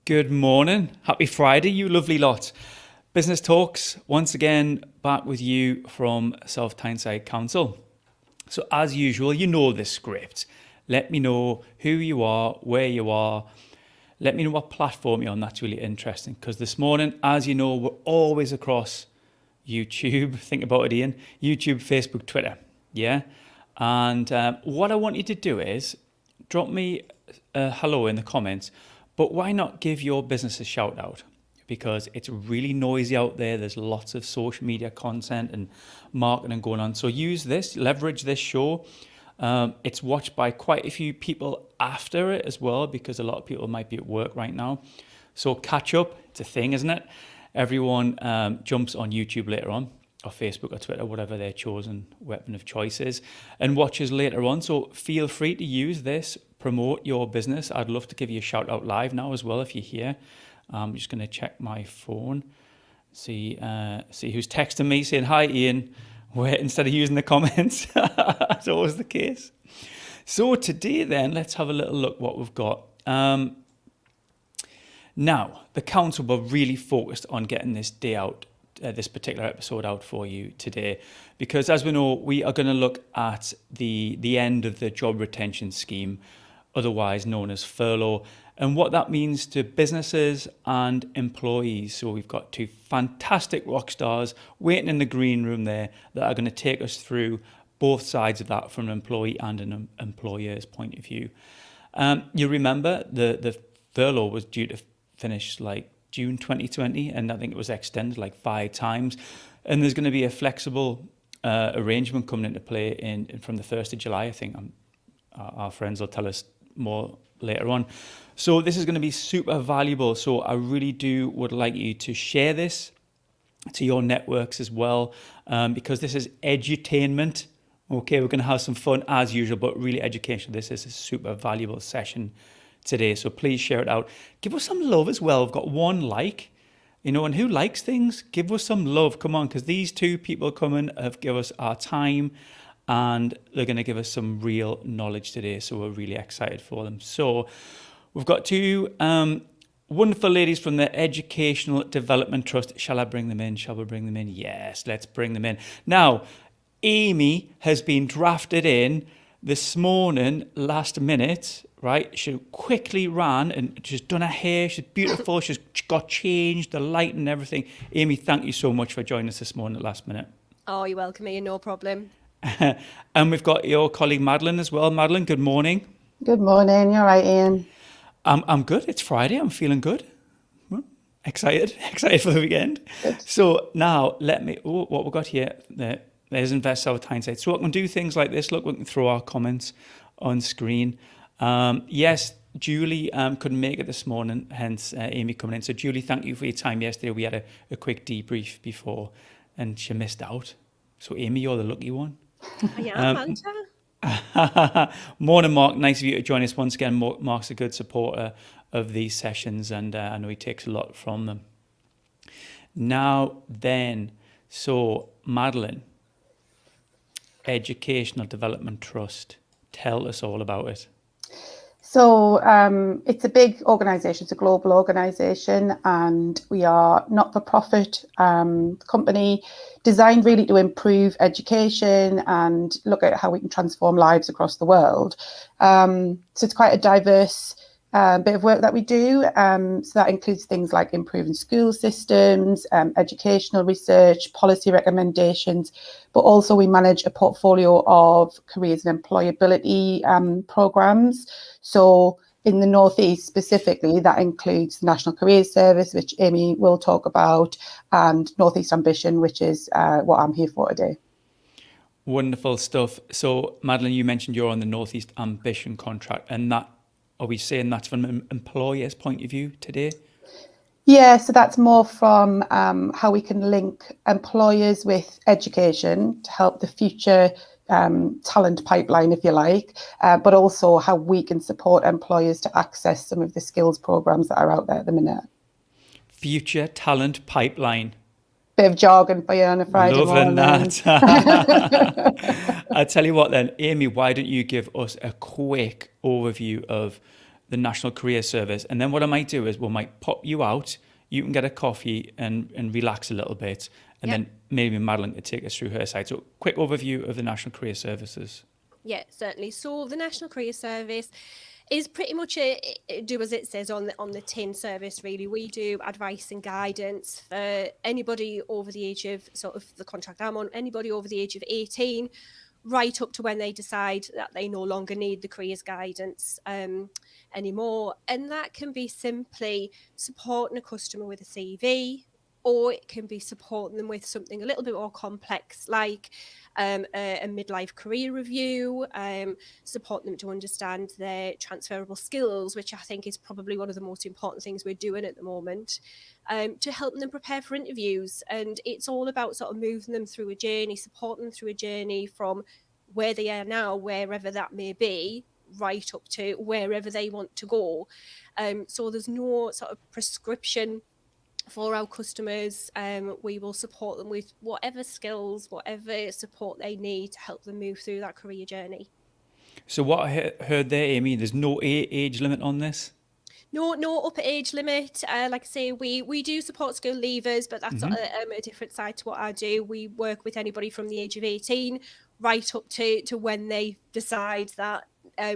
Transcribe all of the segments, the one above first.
Good morning. Happy Friday, you lovely lot. Business Talks, once again, back with you from South Tyneside Council. So as usual, you know this script. Let me know who you are, where you are. Let me know what platform you're on. That's really interesting because this morning, as you know, we're always across YouTube. Think about it, Ian. YouTube, Facebook, Twitter. Yeah. And what I want you to do is drop me a hello in the comments. But why not give your business a shout out? Because it's really noisy out there. There's lots of social media content and marketing going on. So use this, leverage this show. It's watched by quite a few people after it as well, because a lot of people might be at work right now. So catch up. It's a thing, isn't it? Everyone jumps on YouTube later on, or Facebook or Twitter, whatever their chosen weapon of choice is, and watches later on. So feel free to use this, promote your business. I'd love to give you a shout out live now as well if you're here. I'm just going to check my phone, see who's texting me saying hi Ian, where instead of using the comments. That's always the case. So today then, let's have a little look what we've got. Now, the council were really focused on getting this day out, this particular episode out for you today, because as we know, we are going to look at the end of the job retention scheme, otherwise known as furlough, and what that means to businesses and employees. So we've got two fantastic rock stars waiting in the green room there that are going to take us through both sides of that from an employee and an employer's point of view. You remember the furlough was due to finish like June 2020, and I think it was extended like 5 times. And there's going to be a flexible arrangement coming into play from the 1st of July. I think our friends will tell us more later on. So this is going to be super valuable. So I really would like you to share this to your networks as well, because this is edutainment. Okay, we're going to have some fun as usual, but really educational. This is a super valuable session today. So please share it out. Give us some love as well. We've got 1 like, and who likes things? Give us some love. Come on, because these 2 people coming have given us our time, and they're going to give us some real knowledge today. So we're really excited for them. So we've got 2 wonderful ladies from the Educational Development Trust. Shall I bring them in? Shall we bring them in? Yes, let's bring them in. Now, Amy has been drafted in this morning, last minute, right? She quickly ran and she's done her hair. She's beautiful. She's got changed, the light and everything. Amy, thank you so much for joining us this morning at last minute. Oh, you're welcome, Ian. No problem. And we've got your colleague Madeleine as well. Madeleine, good morning. Good morning. You're right, Ian. I'm good. It's Friday. I'm feeling good. Well, excited for the weekend. Good. So now what we've got here. There's Invest South Tyneside. So we can do things like this. Look, we can throw our comments on screen. Yes, Julie couldn't make it this morning, hence Amy coming in. So Julie, thank you for your time yesterday. We had a quick debrief before and she missed out. So Amy, you're the lucky one. I am, Manta. Morning, Mark. Nice of you to join us once again. Mark's a good supporter of these sessions, and I know he takes a lot from them. Now then, so Madeleine, Educational Development Trust. Tell us all about it. So it's a big organisation. It's a global organisation, and we are not-for-profit company designed really to improve education and look at how we can transform lives across the world. So it's quite a diverse bit of work that we do. So that includes things like improving school systems, educational research, policy recommendations, but also we manage a portfolio of careers and employability programs. So in the Northeast specifically, that includes the National Careers Service, which Amy will talk about, and Northeast Ambition, which is what I'm here for today. Wonderful stuff. So Madeleine, you mentioned you're on the Northeast Ambition contract, and that, are we saying that's from an employer's point of view today? Yeah, so that's more from how we can link employers with education to help the future talent pipeline, if you like, but also how we can support employers to access some of the skills programs that are out there at the minute. Future talent pipeline. Bit of jargon for you on a Friday morning. Loving that. I tell you what then, Amy, why don't you give us a quick overview of the National Career Service. And then what I might do is we might pop you out. You can get a coffee and relax a little bit. And then maybe Madeleine could take us through her side. So quick overview of the National Career Services. Yeah, certainly. So the National Career Service is pretty much do as it says on the tin service, really. We do advice and guidance for anybody over the age of sort of the contract I'm on, anybody over the age of 18, right up to when they decide that they no longer need the careers guidance anymore. And that can be simply supporting a customer with a CV, or it can be supporting them with something a little bit more complex, like a midlife career review, supporting them to understand their transferable skills, which I think is probably one of the most important things we're doing at the moment, to help them prepare for interviews. And it's all about sort of moving them through a journey, supporting them through a journey from where they are now, wherever that may be, right up to wherever they want to go. So there's no sort of prescription for our customers. We will support them with whatever skills, whatever support they need to help them move through that career journey. So what I heard there, Amy, there's no age limit on this? No upper age limit. Like I say, we do support school leavers, but that's a different side to what I do. We work with anybody from the age of 18 right up to when they decide that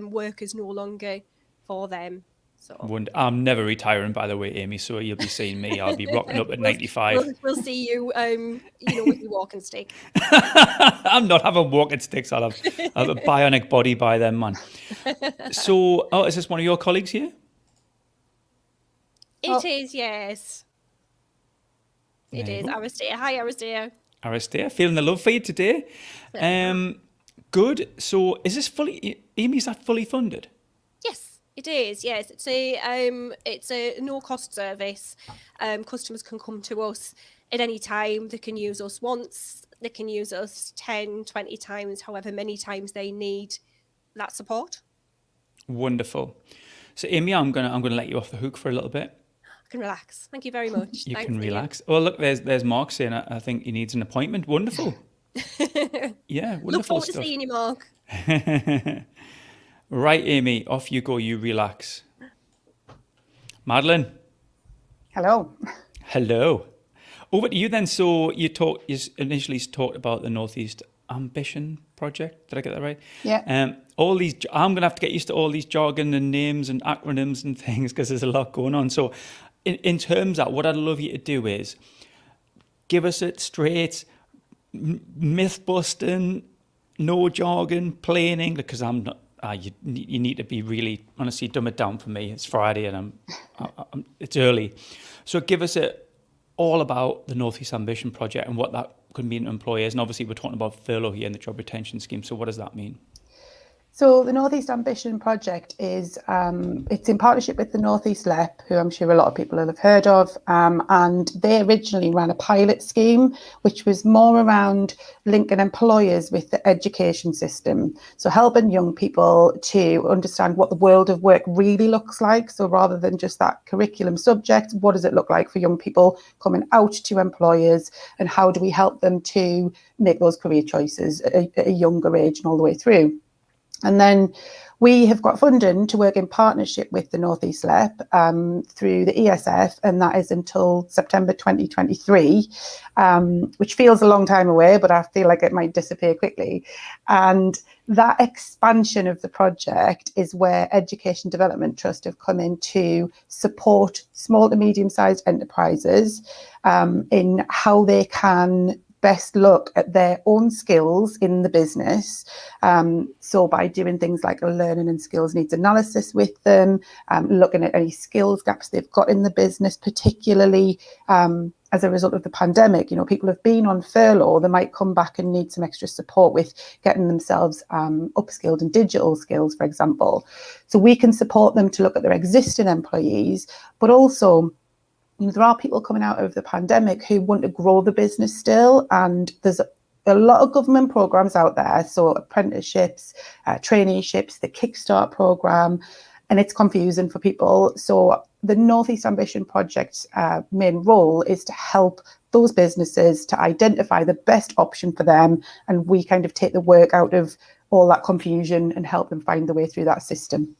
work is no longer for them. So I'm never retiring, by the way, Amy, so you'll be seeing me. I'll be rocking up at 95. We'll see you, with your walking stick. I'm not having walking sticks. I'll have a bionic body by then, man. So, is this one of your colleagues here? It is, yes. It is. Aristea. Hi, Aristea. Aristea, feeling the love for you today. Good. So, is this Amy, is that fully funded? Yes. It is, yes. It's a no-cost service. Customers can come to us at any time. They can use us once. They can use us 10, 20 times, however many times they need that support. Wonderful. So, Amy, I'm gonna let you off the hook for a little bit. I can relax. Thank you very much. You can relax. Oh, look, there's Mark saying I think he needs an appointment. Wonderful. Yeah, wonderful Look forward stuff. to seeing you, Mark. Right, Amy, off you go. You relax. Madeleine. Hello. Hello. Over to you then. So you initially talked about the Northeast Ambition Project. Did I get that right? Yeah. I'm going to have to get used to all these jargon and names and acronyms and things because there's a lot going on. So in terms of what I'd love you to do is give us it straight, myth busting, no jargon, plain English, because I'm not. You need to be really, honestly, dumb it down for me. It's Friday and it's early. So give us all about the Northeast Ambition Project and what that could mean to employers. And obviously we're talking about furlough here in the job retention scheme. So what does that mean? So the Northeast Ambition Project is, it's in partnership with the Northeast LEP, who I'm sure a lot of people will have heard of, and they originally ran a pilot scheme, which was more around linking employers with the education system. So helping young people to understand what the world of work really looks like. So rather than just that curriculum subject, what does it look like for young people coming out to employers, and how do we help them to make those career choices at a younger age and all the way through? And then we have got funding to work in partnership with the Northeast LEP through the ESF, and that is until September 2023, which feels a long time away, but I feel like it might disappear quickly. And that expansion of the project is where Education Development Trust have come in to support small to medium-sized enterprises in how they can best look at their own skills in the business. So by doing things like a learning and skills needs analysis with them, looking at any skills gaps they've got in the business, particularly as a result of the pandemic. You know, people have been on furlough, they might come back and need some extra support with getting themselves upskilled in digital skills, for example. So we can support them to look at their existing employees, but also there are people coming out of the pandemic who want to grow the business still, and there's a lot of government programs out there, so apprenticeships, traineeships, the Kickstart program, and it's confusing for people. So the Northeast Ambition Project's main role is to help those businesses to identify the best option for them, and we kind of take the work out of all that confusion and help them find the way through that system.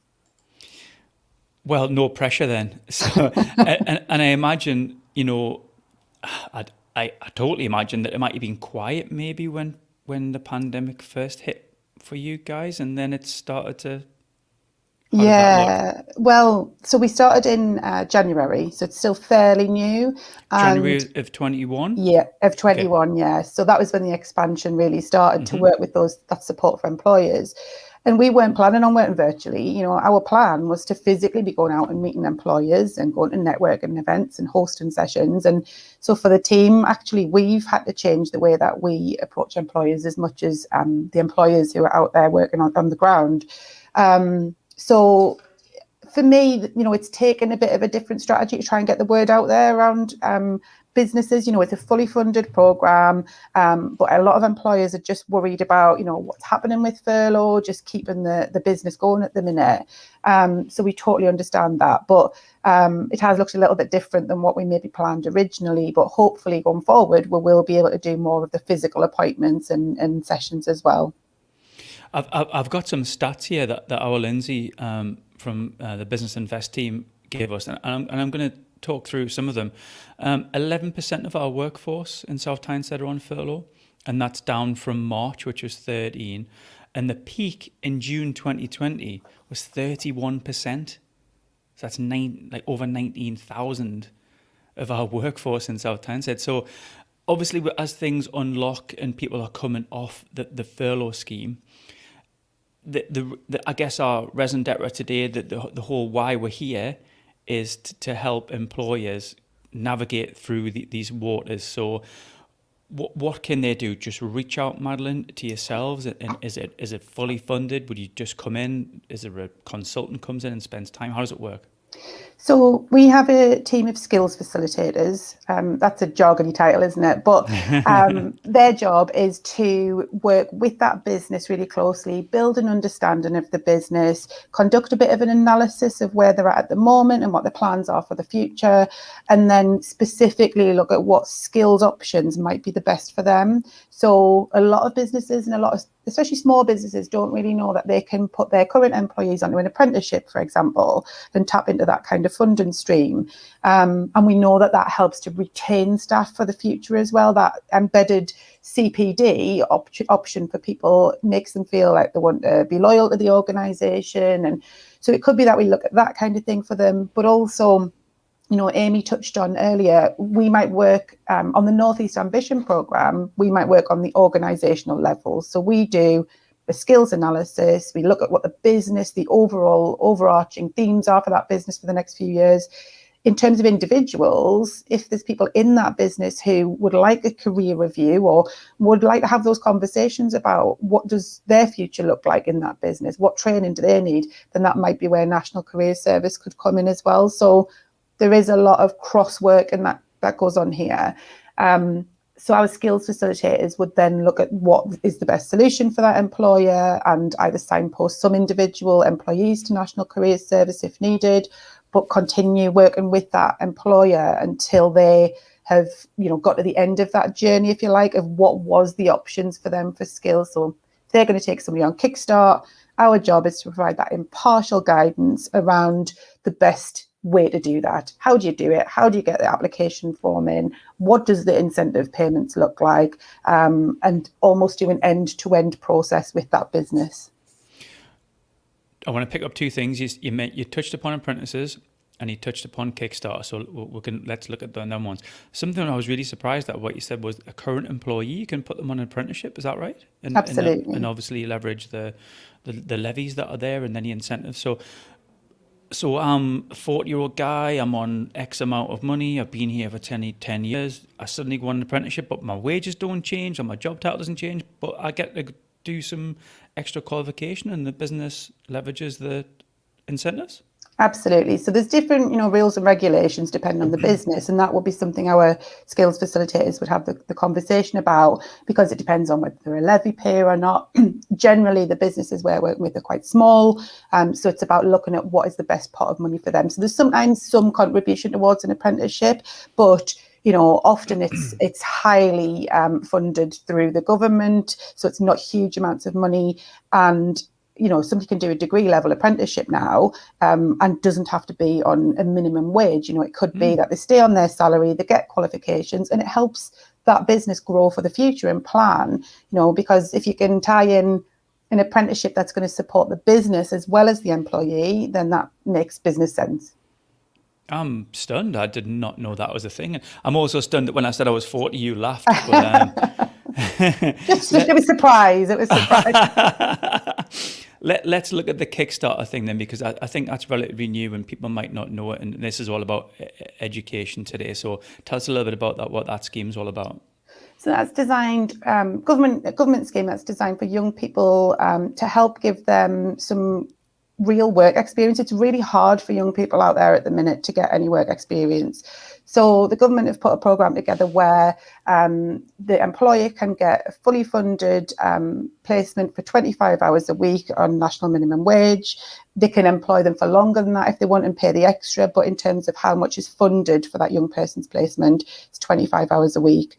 Well, no pressure then. So, and I imagine, I totally imagine that it might have been quiet maybe when the pandemic first hit for you guys, and then it started to. How did that look? Yeah, well, so we started in January, so it's still fairly new, and January of 21. yeah, of Okay. 21, yeah. So that was when the expansion really started to work with that support for employers. And we weren't planning on working virtually. Our plan was to physically be going out and meeting employers and going to networking events and hosting sessions. And so for the team, actually, we've had to change the way that we approach employers as much as the employers who are out there working on the ground. So for me, it's taken a bit of a different strategy to try and get the word out there around businesses. It's a fully funded program, but a lot of employers are just worried about, what's happening with furlough, just keeping the business going at the minute. So we totally understand that, but it has looked a little bit different than what we maybe planned originally. But hopefully going forward, we will be able to do more of the physical appointments and sessions as well. I've got some stats here that our Lindsay from the Business Invest team gave us, and I'm going to talk through some of them. 11% of our workforce in South Tyneside are on furlough, and that's down from March, which was 13, and the peak in June 2020 was 31%. So that's over 19,000 of our workforce in South Tyneside. So obviously, as things unlock and people are coming off the furlough scheme, I guess our resident director today, the whole why we're here is to help employers navigate through these waters. So what can they do? Just reach out, Madeleine, to yourselves, and is it fully funded? Would you just come in? Is there a consultant comes in and spends time? How does it work? So we have a team of skills facilitators. That's a jargony title, isn't it? But their job is to work with that business really closely, build an understanding of the business, conduct a bit of an analysis of where they're at the moment and what the plans are for the future, and then specifically look at what skills options might be the best for them. So a lot of businesses and especially small businesses don't really know that they can put their current employees onto an apprenticeship, for example, and tap into that kind of funding stream. And we know that helps to retain staff for the future as well. That embedded CPD option for people makes them feel like they want to be loyal to the organisation. And so it could be that we look at that kind of thing for them, but also, Amy touched on earlier, we might work on the Northeast Ambition programme, we might work on the organisational level. So we do a skills analysis, we look at what the business, the overarching themes are for that business for the next few years. In terms of individuals, if there's people in that business who would like a career review or would like to have those conversations about what does their future look like in that business, what training do they need, then that might be where National Career Service could come in as well. So there is a lot of cross work and that goes on here. So our skills facilitators would then look at what is the best solution for that employer and either signpost some individual employees to National Career Service if needed, but continue working with that employer until they have, got to the end of that journey, if you like, of what was the options for them for skills. So if they're going to take somebody on Kickstart, our job is to provide that impartial guidance around the best way to do that. How do you do it? How do you get the application form in? What does the incentive payments look like? And almost do an end-to-end process with that business. I want to pick up two things. You touched upon apprentices and you touched upon Kickstarter. So let's look at them ones. Something I was really surprised at what you said was a current employee, you can put them on an apprenticeship. Is that right? Absolutely. And obviously leverage the levies that are there and then the incentives. So I'm a 40-year-old guy, I'm on X amount of money, I've been here for 10 years, I suddenly go on an apprenticeship, but my wages don't change and my job title doesn't change, but I get to do some extra qualification and the business leverages the incentives? Absolutely. So there's different, rules and regulations depending on the business, and that will be something our skills facilitators would have the conversation about, because it depends on whether they're a levy payer or not. Generally, the businesses we're working with are quite small, so it's about looking at what is the best pot of money for them. So there's sometimes some contribution towards an apprenticeship, but often it's highly funded through the government, so it's not huge amounts of money. And somebody can do a degree level apprenticeship now, and doesn't have to be on a minimum wage. It could be that they stay on their salary, they get qualifications, and it helps that business grow for the future and plan, because if you can tie in an apprenticeship that's going to support the business as well as the employee, then that makes business sense. I'm stunned. I did not know that was a thing. And I'm also stunned that when I said I was 40, you laughed. But, it was surprise. It was surprise. Let's look at the Kickstarter thing then, because I think that's relatively new and people might not know it. And this is all about education today. So tell us a little bit about that, what that scheme is all about. So that's designed, government scheme that's designed for young people to help give them some real work experience. It's really hard for young people out there at the minute to get any work experience. So the government have put a programme together where the employer can get a fully funded placement for 25 hours a week on national minimum wage. They can employ them for longer than that if they want and pay the extra. But in terms of how much is funded for that young person's placement, it's 25 hours a week.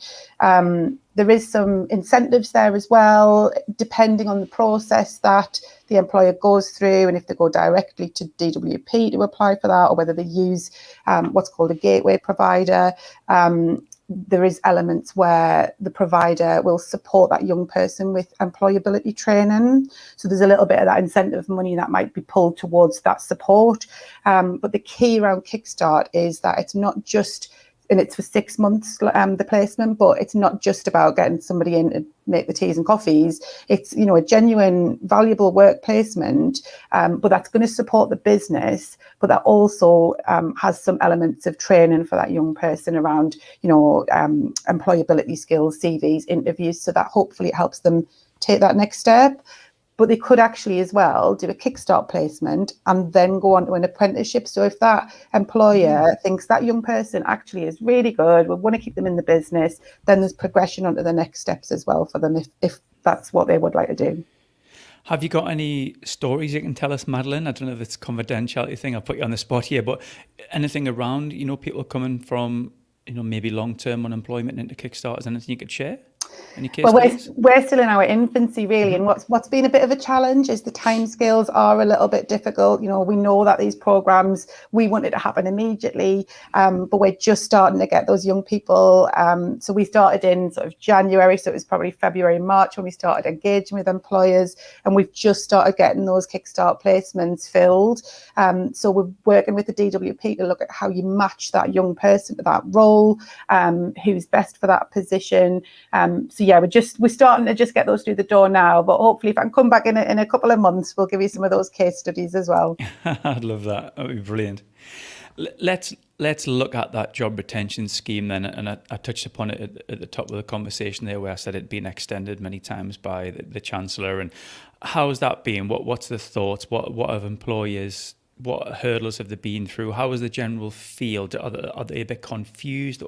There is some incentives there as well, depending on the process that the employer goes through, and if they go directly to DWP to apply for that, or whether they use what's called a gateway provider. There is elements where the provider will support that young person with employability training. So there's a little bit of that incentive money that might be pulled towards that support. But the key around Kickstart is that it's not just, and it's for 6 months, the placement, but it's not just about getting somebody in to make the teas and coffees. It's, a genuine, valuable work placement, but that's going to support the business, but that also has some elements of training for that young person around, employability skills, CVs, interviews, so that hopefully it helps them take that next step. But they could actually as well do a Kickstart placement and then go on to an apprenticeship. So if that employer thinks that young person actually is really good, we want to keep them in the business, then there's progression onto the next steps as well for them if that's what they would like to do. Have you got any stories you can tell us, Madeleine? I don't know if it's a confidentiality thing. I'll put you on the spot here, but anything around, people coming from, maybe long-term unemployment into Kickstarters, anything you could share? Any case studies? We're still in our infancy, really, and what's been a bit of a challenge is the timescales are a little bit difficult. We know that these programs, we want it to happen immediately, but we're just starting to get those young people. So we started in sort of January, so it was probably February, March when we started engaging with employers, and we've just started getting those Kickstart placements filled. So we're working with the DWP to look at how you match that young person to that role, who's best for that position. So yeah, we're starting to just get those through the door now, but hopefully if I can come back in a couple of months, we'll give you some of those case studies as well. I'd love that. That would be brilliant. Let's look at that job retention scheme then, and I touched upon it at the top of the conversation there, where I said it'd been extended many times by the Chancellor. And how's that been? What's the thoughts? What have employers? What hurdles have they been through? How is the general feel? Are they a bit confused?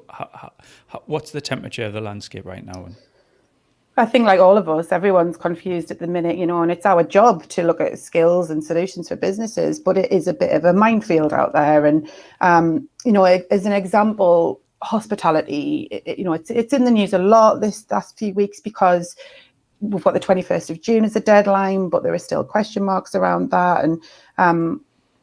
What's the temperature of the landscape right now? I think like all of us, everyone's confused at the minute, and it's our job to look at skills and solutions for businesses, but it is a bit of a minefield out there. And, as an example, hospitality, it's in the news a lot this last few weeks because we've got the 21st of June as a deadline, but there are still question marks around that. And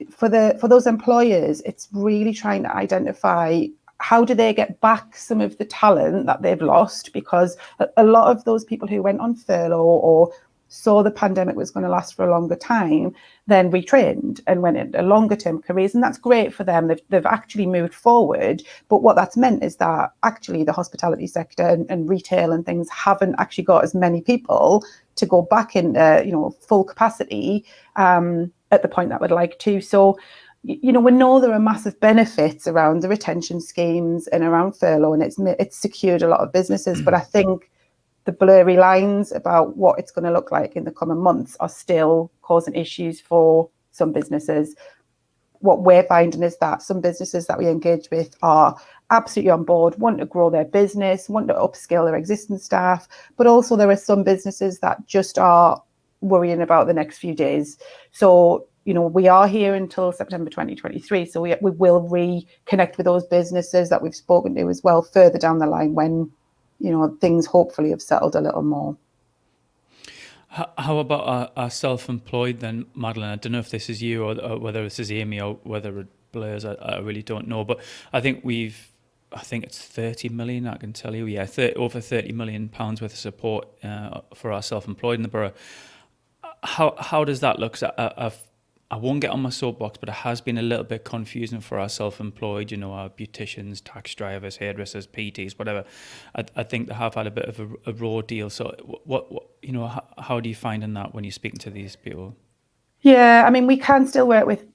for those employers, it's really trying to identify how do they get back some of the talent that they've lost, because a lot of those people who went on furlough or saw the pandemic was going to last for a longer time then retrained and went into longer term careers, and that's great for them. They've actually moved forward, but what that's meant is that actually the hospitality sector and retail and things haven't actually got as many people to go back into full capacity at the point that we'd like to. So we know there are massive benefits around the retention schemes and around furlough, and it's secured a lot of businesses. But I think the blurry lines about what it's going to look like in the coming months are still causing issues for some businesses. What we're finding is that some businesses that we engage with are absolutely on board, want to grow their business, want to upskill their existing staff, but also there are some businesses that just are worrying about the next few days. So we are here until September 2023, so we will reconnect with those businesses that we've spoken to as well further down the line when, things hopefully have settled a little more. How about our self-employed then, Madeleine? I don't know if this is you or whether this is Amy or whether it Blair's. I really don't know. But I think I think it's 30 million, I can tell you. Yeah, over 30 million pounds worth of support for our self-employed in the borough. How does that look? 'Cause I won't get on my soapbox, but it has been a little bit confusing for our self-employed, our beauticians, tax drivers, hairdressers, PTs, whatever. I think they have had a bit of a raw deal. So what how do you find in that when you're speaking to these people? Yeah, I mean, we can still work with,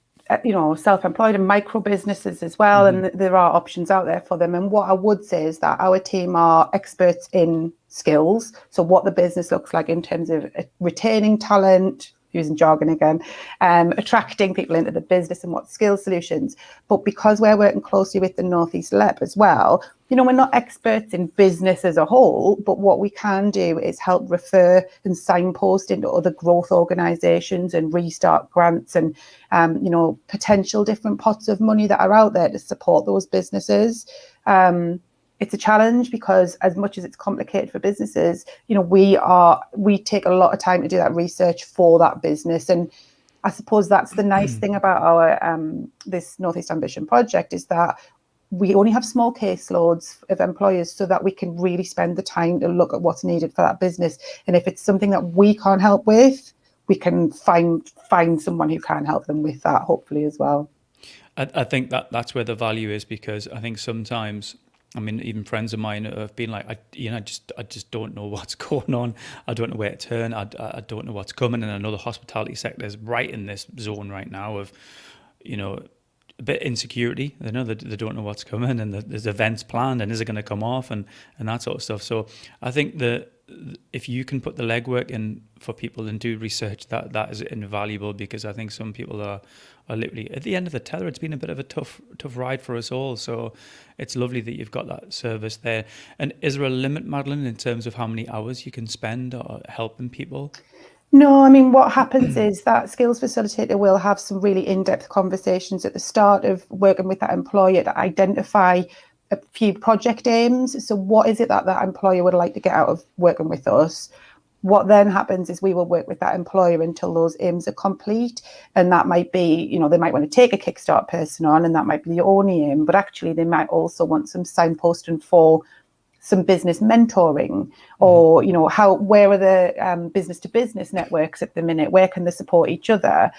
self-employed and micro businesses as well, and there are options out there for them. And what I would say is that our team are experts in skills. So what the business looks like in terms of retaining talent, using jargon again, attracting people into the business and what skill solutions. But because we're working closely with the North East LEP as well, we're not experts in business as a whole, but what we can do is help refer and signpost into other growth organisations and restart grants and, potential different pots of money that are out there to support those businesses. It's a challenge because as much as it's complicated for businesses, we take a lot of time to do that research for that business. And I suppose that's the nice thing about our this North East Ambition project is that we only have small caseloads of employers so that we can really spend the time to look at what's needed for that business. And if it's something that we can't help with, we can find someone who can help them with that, hopefully, as well. I think that's where the value is, because I think sometimes, I mean, even friends of mine have been like, I just don't know what's going on. I don't know where to turn. I don't know what's coming. And I know the hospitality sector is right in this zone right now of, a bit insecurity. They know that they don't know what's coming, and there's events planned, and is it going to come off, and that sort of stuff. So I think that if you can put the legwork in for people and do research, that is invaluable, because I think some people are literally at the end of the tether. It's been a bit of a tough ride for us all. So it's lovely that you've got that service there. And is there a limit, Madeleine, in terms of how many hours you can spend helping people? No, I mean, what happens is that skills facilitator will have some really in-depth conversations at the start of working with that employer to identify a few project aims. So what is it that employer would like to get out of working with us? What then happens is we will work with that employer until those aims are complete. And that might be, they might want to take a Kickstart person on, and that might be the only aim, but actually they might also want some signposting for some business mentoring, or where are the business to business networks at the minute? Where can they support each other?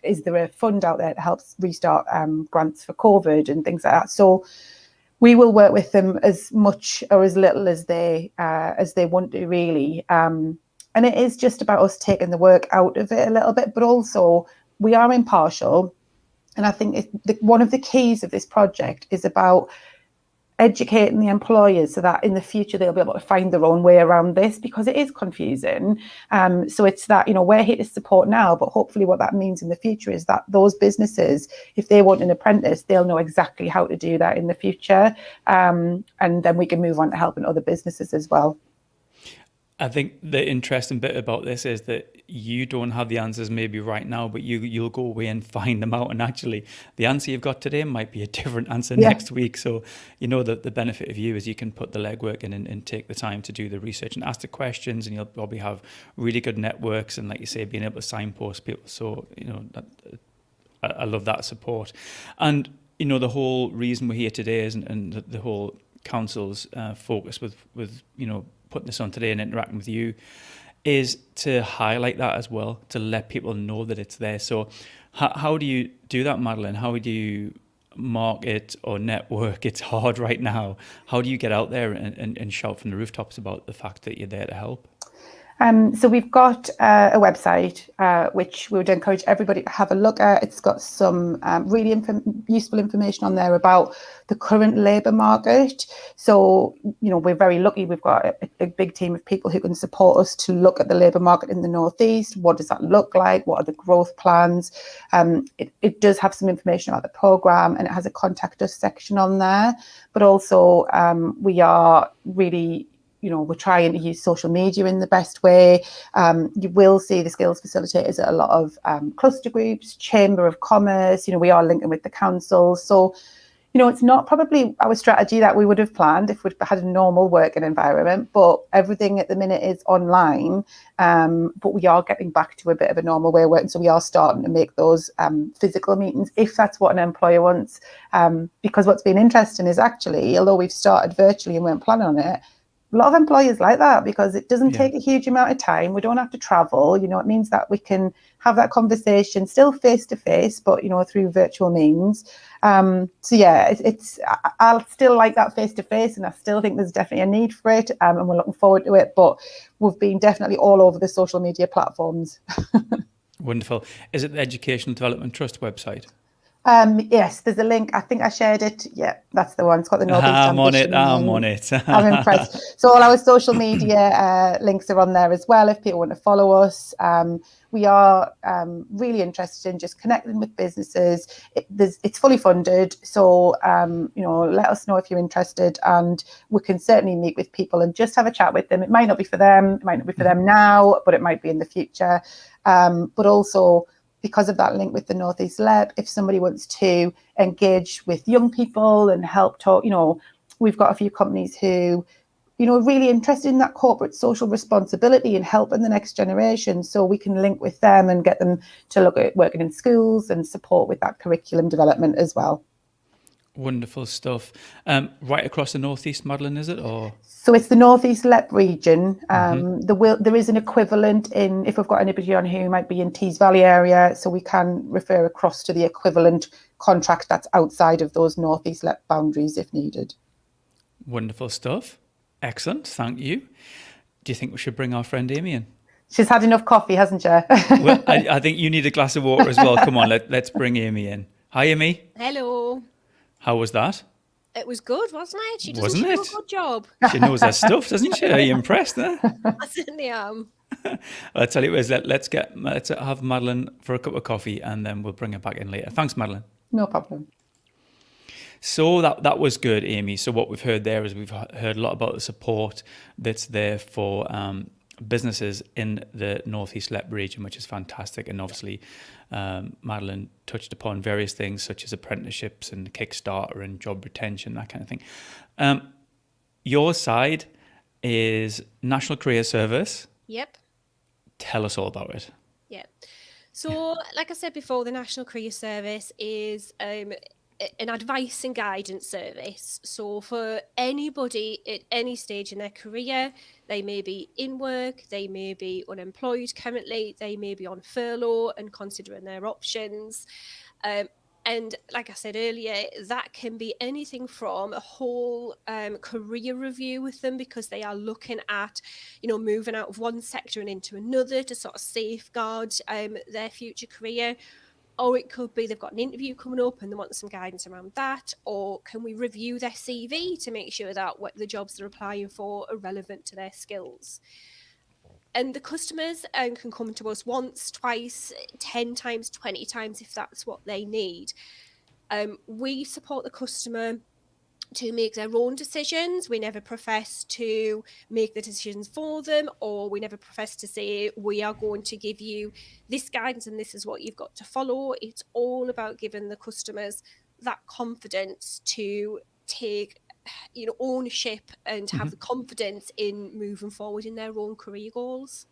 Is there a fund out there that helps restart grants for COVID and things like that? So we will work with them as much or as little as they want to, really. And it is just about us taking the work out of it a little bit, but also we are impartial. And I think one of the keys of this project is about educating the employers so that in the future they'll be able to find their own way around this, because it is confusing. So it's that, we're here to support now, but hopefully what that means in the future is that those businesses, if they want an apprentice, they'll know exactly how to do that in the future. And then we can move on to helping other businesses as well. I think the interesting bit about this is that you don't have the answers maybe right now, but you'll go away and find them out. And actually, the answer you've got today might be a different answer next week. So, the benefit of you is you can put the legwork in and take the time to do the research and ask the questions, and you'll probably have really good networks. And like you say, being able to signpost people. So, I love that support. And, the whole reason we're here today is, and the whole council's focus with putting this on today and interacting with you is to highlight that as well, to let people know that it's there. So how do you do that, Madeleine? How do you market or network? It's hard right now. How do you get out there and shout from the rooftops about the fact that you're there to help? So we've got a website, which we would encourage everybody to have a look at. It's got some really useful information on there about the current labour market. So, we're very lucky. We've got a big team of people who can support us to look at the labour market in the North East. What does that look like? What are the growth plans? It does have some information about the programme, and it has a contact us section on there. But also we are really, we're trying to use social media in the best way. You will see the skills facilitators at a lot of cluster groups, Chamber of Commerce. We are linking with the council. So, It's not probably our strategy that we would have planned if we'd had a normal working environment, but everything at the minute is online. But we are getting back to a bit of a normal way of working. So we are starting to make those physical meetings if that's what an employer wants. Because what's been interesting is actually, although we've started virtually and weren't planning on it, a lot of employers like that because it doesn't take a huge amount of time. We don't have to travel. It means that we can have that conversation still face to face, but through virtual means. I'll still like that face to face, and I still think there's definitely a need for it, and we're looking forward to it. But we've been definitely all over the social media platforms. Wonderful. Is it the Educational Development Trust website? Yes, there's a link. I think I shared it. Yeah, that's the one. It's got the Northeast Ambition. I'm on it. I'm impressed. So all our social media links are on there as well if people want to follow us. We are really interested in just connecting with businesses. It's fully funded. So, let us know if you're interested, and we can certainly meet with people and just have a chat with them. It might not be for them. It might not be for them now, but it might be in the future. But also, because of that link with the Northeast Leb, if somebody wants to engage with young people and help talk, we've got a few companies who, are really interested in that corporate social responsibility and helping the next generation. So we can link with them and get them to look at working in schools and support with that curriculum development as well. Wonderful stuff. Right across the Northeast, Madeleine, is it? Or so it's the Northeast LEP region. There is an equivalent in, if we've got anybody on who might be in Tees Valley area, so we can refer across to the equivalent contract that's outside of those Northeast LEP boundaries if needed. Wonderful stuff. Excellent. Thank you. Do you think we should bring our friend Amy in? She's had enough coffee, hasn't she? Well, I think you need a glass of water as well. Come on, let's bring Amy in. Hi, Amy. Hello. How was that? It was good, wasn't it? She Wasn't do it? a good job. She knows her stuff, doesn't she? Are you impressed? Huh? I certainly am. I'll tell you what, let's have Madeleine for a cup of coffee and then we'll bring her back in later. Thanks, Madeleine. No problem. So that was good, Amy. So what we've heard there is we've heard a lot about the support that's there for businesses in the Northeast LEP region, which is fantastic. And obviously, Madeleine touched upon various things such as apprenticeships and Kickstarter and job retention, that kind of thing. Your side is National Career Service. Yep. Tell us all about it. Yeah. So, like I said before, the National Career Service is an advice and guidance service. So for anybody at any stage in their career, they may be in work, they may be unemployed currently, they may be on furlough and considering their options. And like I said earlier, that can be anything from a whole career review with them because they are looking at, moving out of one sector and into another to sort of safeguard their future career. Or it could be they've got an interview coming up and they want some guidance around that. Or can we review their CV to make sure that what the jobs they're applying for are relevant to their skills? And the customers can come to us once, twice, 10 times, 20 times if that's what they need. We support the customer to make their own decisions. We never profess to make the decisions for them, or we never profess to say we are going to give you this guidance and this is what you've got to follow. It's all about giving the customers that confidence to take ownership and have the confidence in moving forward in their own career goals.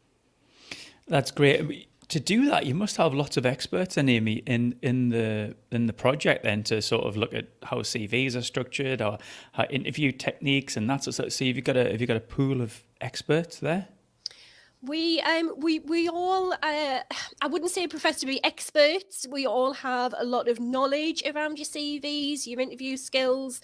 That's great. To do that, you must have lots of experts, then, Amy, in the project then to sort of look at how CVs are structured or how interview techniques and that sort of stuff. So have you got a pool of experts there? We all I wouldn't say profess to be experts. We all have a lot of knowledge around your CVs, your interview skills,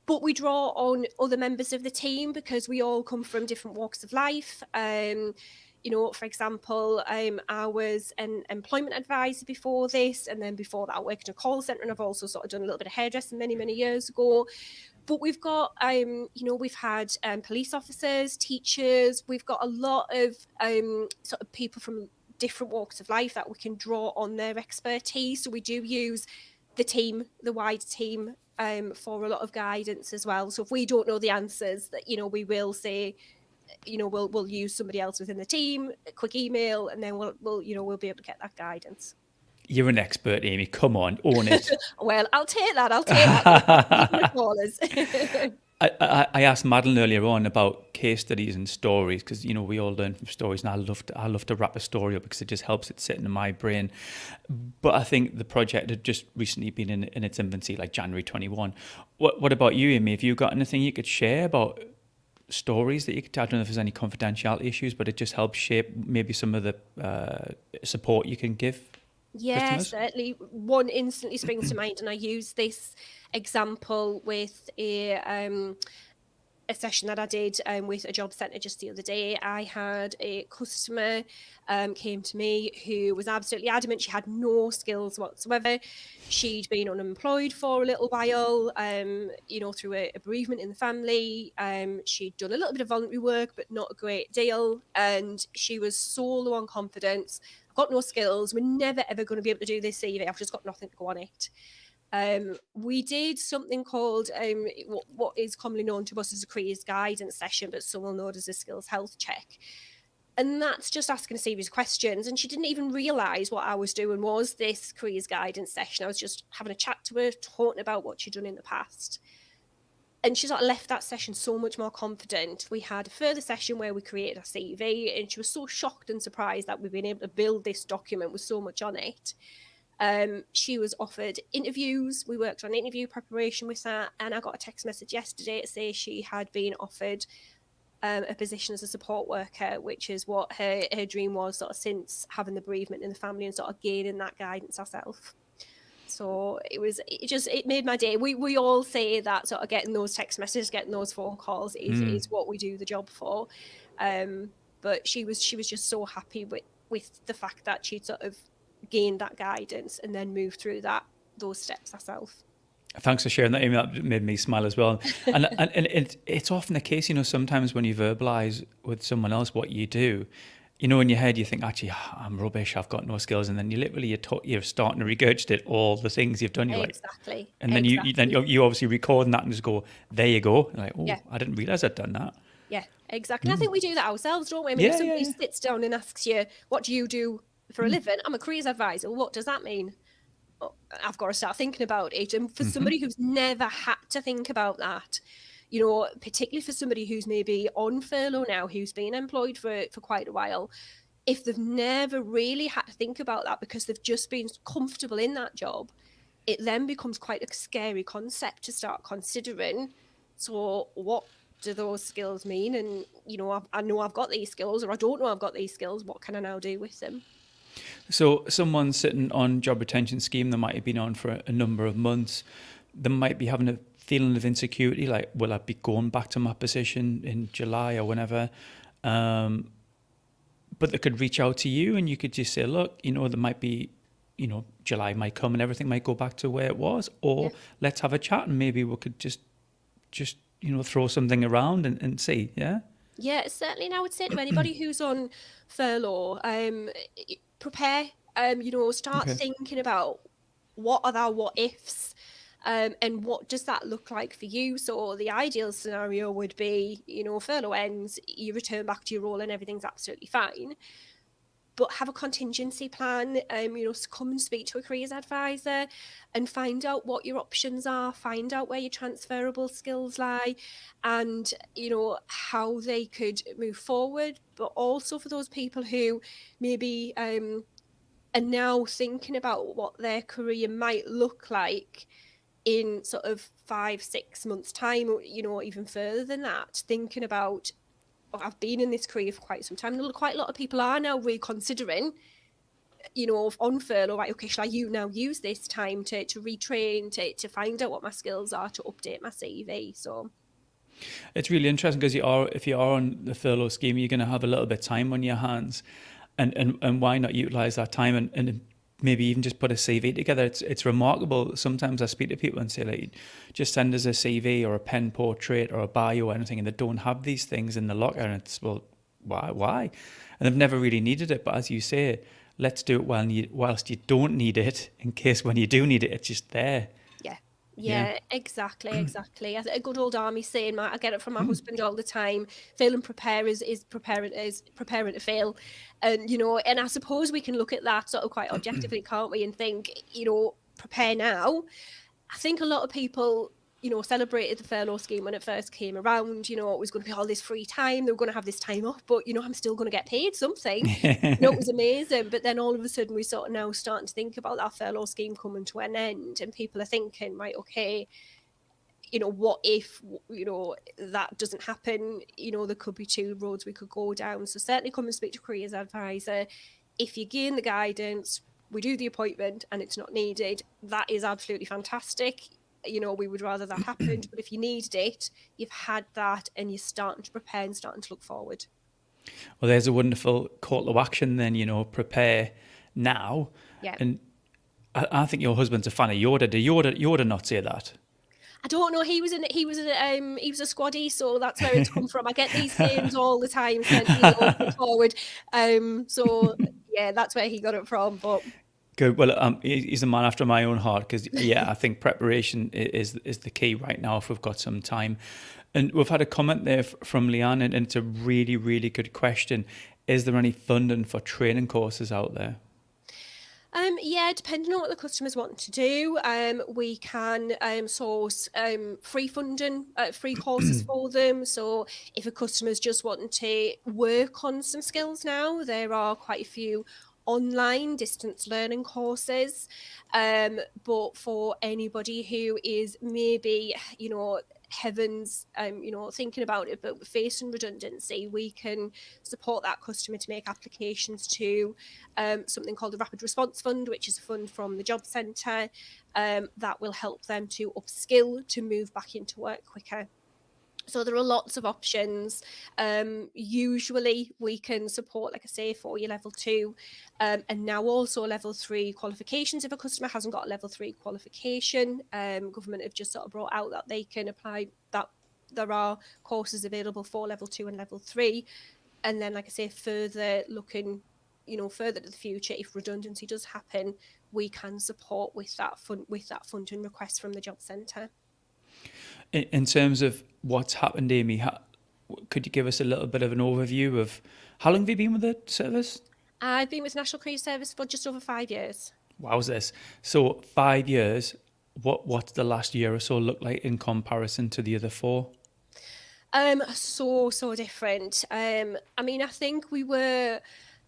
but we draw on other members of the team because we all come from different walks of life. For example, I was an employment advisor before this, and then before that I worked in a call centre, and I've also sort of done a little bit of hairdressing many, many years ago. But we've got, we've had police officers, teachers, we've got a lot of sort of people from different walks of life that we can draw on their expertise. So we do use the wider team for a lot of guidance as well. So if we don't know the answers, that we will say, we'll use somebody else within the team, a quick email, and then we'll be able to get that guidance. You're an expert, Amy. Come on, own it. Well, I'll take that. Even the callers. I asked Madeleine earlier on about case studies and stories because we all learn from stories, and I love to wrap a story up because it just helps it sit in my brain. But I think the project had just recently been in its infancy, like January 21. What about you, Amy? Have you got anything you could share about stories that you could? I don't know if there's any confidentiality issues, but it just helps shape maybe some of the support you can give. Yeah, Customers? certainly. One instantly springs to mind, and I use this example with a session that I did with a job centre just the other day. I had a customer came to me who was absolutely adamant she had no skills whatsoever. She'd been unemployed for a little while, through a bereavement in the family. She'd done a little bit of voluntary work, but not a great deal. And she was so low on confidence. I've got no skills. We're never, ever going to be able to do this CV. I've just got nothing to go on it. We did something called what is commonly known to us as a careers guidance session, but some will know it as a skills health check. And that's just asking a series of questions. And she didn't even realise what I was doing was this careers guidance session. I was just having a chat to her, talking about what she'd done in the past. And she sort of left that session so much more confident. We had a further session where we created a CV, and she was so shocked and surprised that we've been able to build this document with so much on it. She was offered interviews. We worked on interview preparation with that, and I got a text message yesterday to say she had been offered a position as a support worker, which is what her dream was sort of since having the bereavement in the family and sort of gaining that guidance herself. So it made my day. We all say that sort of getting those text messages, getting those phone calls is what we do the job for. But she was just so happy with the fact that she'd sort of gained that guidance and then moved through those steps herself. Thanks for sharing that, Amy. That made me smile as well. And it's often the case, sometimes when you verbalise with someone else what you do, in your head you think, actually, I'm rubbish, I've got no skills, and then you're starting to regurgitate all the things you've done. You're exactly. Like, and then you obviously record that and just go, there you go. And like, oh, yeah. I didn't realise I'd done that. Yeah, exactly. I think we do that ourselves, don't we? I mean, if somebody sits down and asks you, what do you do for a living? I'm a careers advisor. Well, what does that mean? I've got to start thinking about it. And for somebody who's never had to think about that, particularly for somebody who's maybe on furlough now, who's been employed for quite a while, if they've never really had to think about that because they've just been comfortable in that job, it then becomes quite a scary concept to start considering. So what do those skills mean? And, I know I've got these skills, or I don't know I've got these skills. What can I now do with them? So someone sitting on job retention scheme, they might have been on for a number of months. They might be having a feeling of insecurity, like, will I be going back to my position in July or whenever? But they could reach out to you and you could just say, look, there might be, July might come and everything might go back to where it was, or let's have a chat and maybe we could just throw something around and see, yeah? Yeah, certainly. And I would say to anybody who's on furlough, prepare, start thinking about what are our what ifs, and what does that look like for you. So the ideal scenario would be, furlough ends, you return back to your role and everything's absolutely fine. But have a contingency plan, come and speak to a careers advisor and find out what your options are, find out where your transferable skills lie and, how they could move forward. But also for those people who maybe are now thinking about what their career might look like in sort of 5-6 months time, or, even further than that, thinking about, I've been in this career for quite some time. Quite a lot of people are now reconsidering, on furlough, right, okay, shall I now use this time to retrain, to find out what my skills are, to update my CV? So it's really interesting because if you are on the furlough scheme, you're going to have a little bit of time on your hands, and why not utilise that time and maybe even just put a CV together. It's remarkable. Sometimes I speak to people and say, like, just send us a CV or a pen portrait or a bio or anything, and they don't have these things in the locker. And it's, well, why? And they've never really needed it. But as you say, let's do it whilst you don't need it, in case when you do need it, it's just there. Yeah, exactly. A good old army saying, I get it from my husband all the time. Fail and prepare is preparing to fail, and and I suppose we can look at that sort of quite objectively, can't we? And think, prepare now. I think a lot of people, celebrated the furlough scheme when it first came around. It was going to be all this free time. They were going to have this time off, but I'm still going to get paid something. It was amazing. But then all of a sudden, we sort of now starting to think about that furlough scheme coming to an end, and people are thinking, right, okay, what if, that doesn't happen? There could be two roads we could go down. So certainly come and speak to a careers advisor. If you gain the guidance, we do the appointment and it's not needed, that is absolutely fantastic. We would rather that happened, but if you needed it, you've had that and you're starting to prepare and starting to look forward. Well, there's a wonderful call to action then, prepare now. Yeah. And I think your husband's a fan of Yoda. Did Yoda not say that? I don't know. He was a squaddy, so that's where it's come from. I get these names all the time sent forward. So yeah, that's where he got it from. But good. Well, he's a man after my own heart because I think preparation is the key right now if we've got some time. And we've had a comment there from Leanne, and it's a really, really good question. Is there any funding for training courses out there? Yeah, depending on what the customers want to do, we can source free funding, free courses for them. So if a customer's just wanting to work on some skills now, there are quite a few online distance learning courses. But for anybody who is maybe, heavens, thinking about it, but facing redundancy, we can support that customer to make applications to something called the Rapid Response Fund, which is a fund from the Job Centre that will help them to upskill to move back into work quicker. So there are lots of options. Usually we can support, like I say, for your level 2 and now also level 3 qualifications. If a customer hasn't got a level 3 qualification, government have just sort of brought out that they can apply, that there are courses available for level 2 and level 3. And then, like I say, further looking, further to the future, if redundancy does happen, we can support with that funding request from the Job Centre. In terms of what's happened, Amy, could you give us a little bit of an overview of how long have you been with the service? I've been with National Career Service for just over 5 years. Wowzers. So 5 years, what's the last year or so look like in comparison to the other 4? So different. I think we were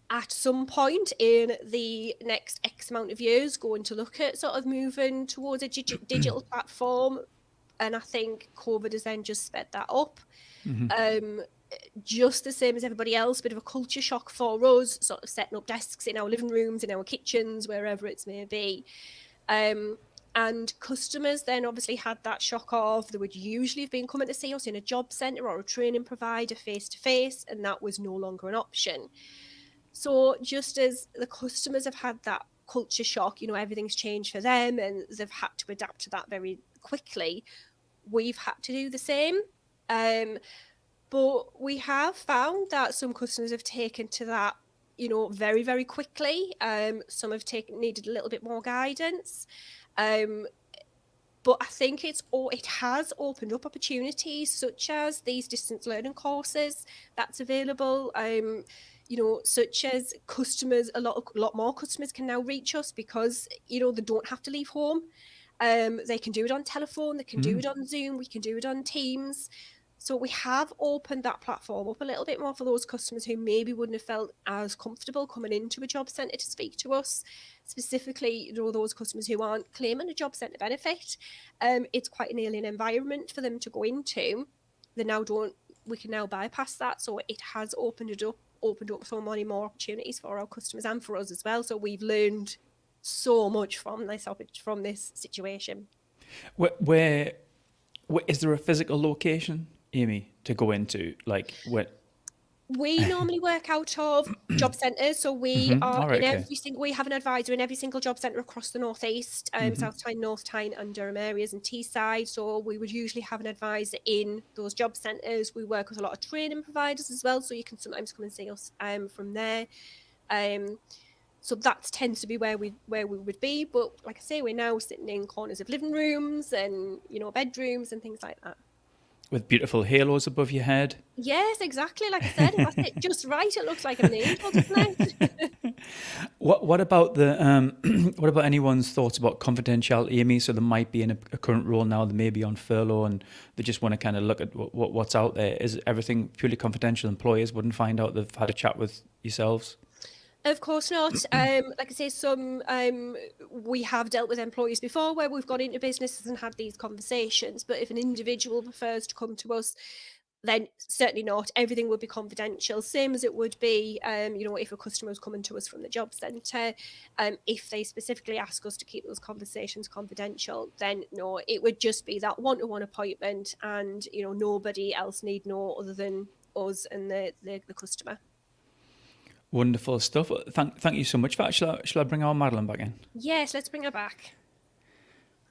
at some point in the next X amount of years going to look at sort of moving towards a digital platform. And I think COVID has then just sped that up. Just the same as everybody else, bit of a culture shock for us, sort of setting up desks in our living rooms, in our kitchens, wherever it may be. And customers then obviously had that shock of, they would usually have been coming to see us in a job centre or a training provider face-to-face, and that was no longer an option. So just as the customers have had that culture shock, everything's changed for them and they've had to adapt to that very quickly, we've had to do the same. But we have found that some customers have taken to that, very, very quickly. Some have needed a little bit more guidance. But I think it has opened up opportunities such as these distance learning courses that's available. Such as customers, a lot more customers can now reach us because, they don't have to leave home. They can do it on telephone, they can do it on Zoom, we can do it on Teams. So we have opened that platform up a little bit more for those customers who maybe wouldn't have felt as comfortable coming into a job centre to speak to us. Specifically, those customers who aren't claiming a job centre benefit. It's quite an alien environment for them to go into. We can now bypass that. So it has opened up so many more opportunities for our customers and for us as well. So we've learned so much from this situation. Where is there a physical location, Amy, to go into? Like what? We normally work out of job centres, so we are we have an advisor in every single job centre across the North East, South Tyne, North Tyne and Durham areas and Teesside. So we would usually have an advisor in those job centres. We work with a lot of training providers as well, so you can sometimes come and see us from there. So that tends to be where we would be. But like I say, we're now sitting in corners of living rooms and, you know, bedrooms and things like that. With beautiful halos above your head. Yes, exactly. Like I said, if I sit just right, it looks like I'm an angel, doesn't it? What about the what about anyone's thoughts about confidentiality, Amy? So they might be in a current role now, they may be on furlough, and they just want to kind of look at what's out there. Is everything purely confidential? Employers wouldn't find out they've had a chat with yourselves? Of course not. Like I say, we have dealt with employees before where we've gone into businesses and had these conversations. But if an individual prefers to come to us, then certainly not. Everything would be confidential, same as it would be, you know, if a customer was coming to us from the job centre. If they specifically ask us to keep those conversations confidential, then no, it would just be that one-to-one appointment, and you know, nobody else need know other than us and the customer. Wonderful stuff. Thank you so much for that. Shall I bring our Madeleine back in? Yes, let's bring her back.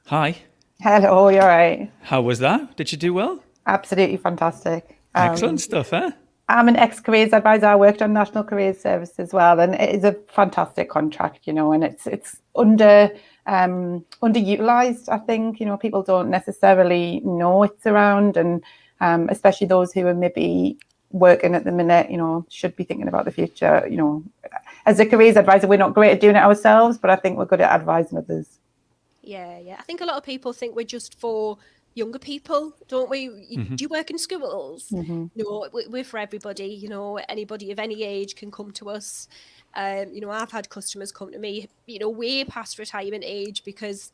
Hi. Hello, you're right. How was that? Did you do well? Absolutely fantastic. Excellent stuff, huh? I'm an ex-careers advisor. I worked on National Careers Service as well, and it is a fantastic contract, you know, and it's underutilized. I think, you know, people don't necessarily know it's around, and especially those who are maybe working at the minute, you know, should be thinking about the future. You know, as a careers advisor, we're not great at doing it ourselves, but I think we're good at advising others. Yeah. I think a lot of people think we're just for younger people, don't we? Do you work in schools? No, we're for everybody. You know, anybody of any age can come to us. You know, I've had customers come to me, you know, way past retirement age, because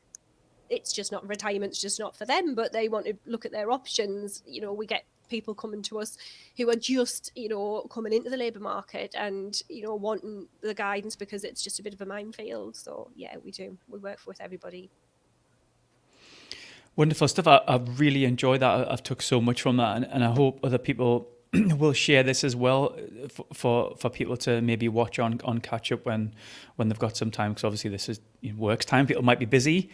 it's just not retirement, it's just not for them, but they want to look at their options. You know, we get people coming to us who are just, you know, coming into the labour market and, you know, wanting the guidance because it's just a bit of a minefield. So yeah, we do. We work with everybody. Wonderful stuff. I've really enjoyed that. I've took so much from that, and I hope other people will share this as well for people to maybe watch on catch up when they've got some time, because obviously this is, you know, works time. People might be busy,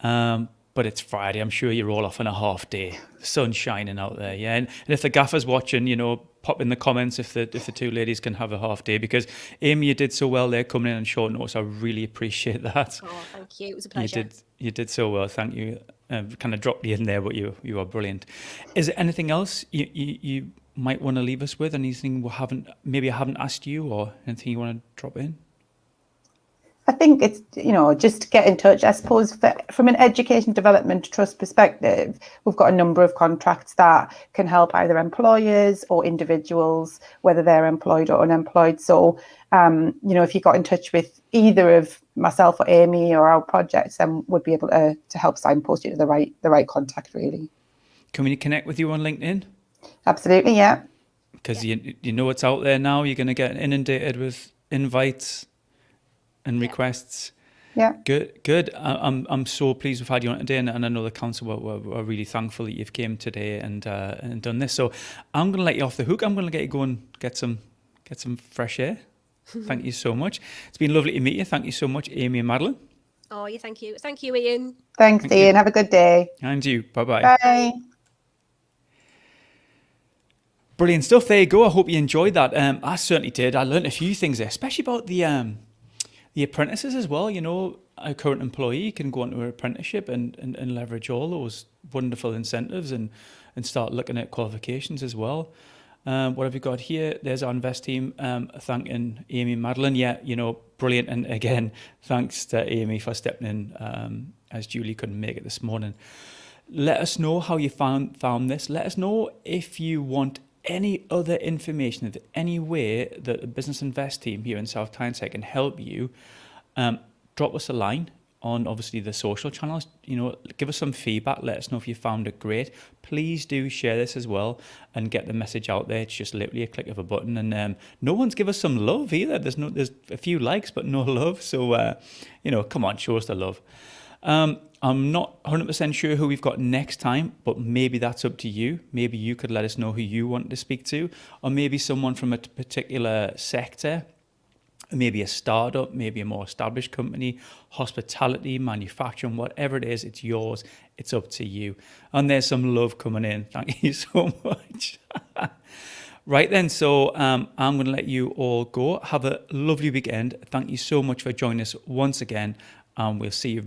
but it's Friday. I'm sure you're all off on a half day. The sun's shining out there, yeah. And if the gaffer's watching, you know, pop in the comments if the two ladies can have a half day, because Amy, you did so well there coming in on short notice. I really appreciate that. Oh, thank you. It was a pleasure. You did so well. Thank you. Kind of dropped you in there, but you are brilliant. Is there anything else you might want to leave us with? Anything I haven't asked you, or anything you want to drop in? I think it's, you know, just get in touch. I suppose from an education development trust perspective, we've got a number of contracts that can help either employers or individuals, whether they're employed or unemployed. So, you know, if you got in touch with either of myself or Amy or our projects, then we'd be able to help signpost you to the right contact, really. Can we connect with you on LinkedIn? Absolutely, yeah. Because you know it's out there now. You're going to get inundated with invites and requests. Yeah. Good. I'm so pleased we've had you on today, and I know the council were really thankful that you've came today and done this. So I'm going to let you off the hook. I'm going to get you go and get some fresh air. Thank you so much. It's been lovely to meet you. Thank you so much, Amy and Madeleine. Oh, yeah, thank you. Thank you, Ian. Thanks, Ian. You. Have a good day. And you. Bye-bye. Bye. Brilliant stuff. There you go. I hope you enjoyed that. I certainly did. I learned a few things there, especially about the apprentices as well. You know, a current employee can go into an apprenticeship and leverage all those wonderful incentives and start looking at qualifications as well. What have we got here? There's our Invest team thanking Amy and Madeleine. Yeah, you know, brilliant. And again, thanks to Amy for stepping in as Julie couldn't make it this morning. Let us know how you found this. Let us know if you want any other information, if any way that the Business Invest team here in South Tyneside can help you. Drop us a line on obviously the social channels. You know, give us some feedback. Let us know if you found it great. Please do share this as well and get the message out there. It's just literally a click of a button, and no one's give us some love either. There's a few likes but no love. So you know, come on, show us the love. I'm not 100% sure who we've got next time, but maybe that's up to you. Maybe you could let us know who you want to speak to, or maybe someone from a particular sector. Maybe a startup, maybe a more established company, hospitality, manufacturing, whatever it is, it's yours. It's up to you. And there's some love coming in. Thank you so much. Right then, so I'm going to let you all go. Have a lovely weekend. Thank you so much for joining us once again, and we'll see you very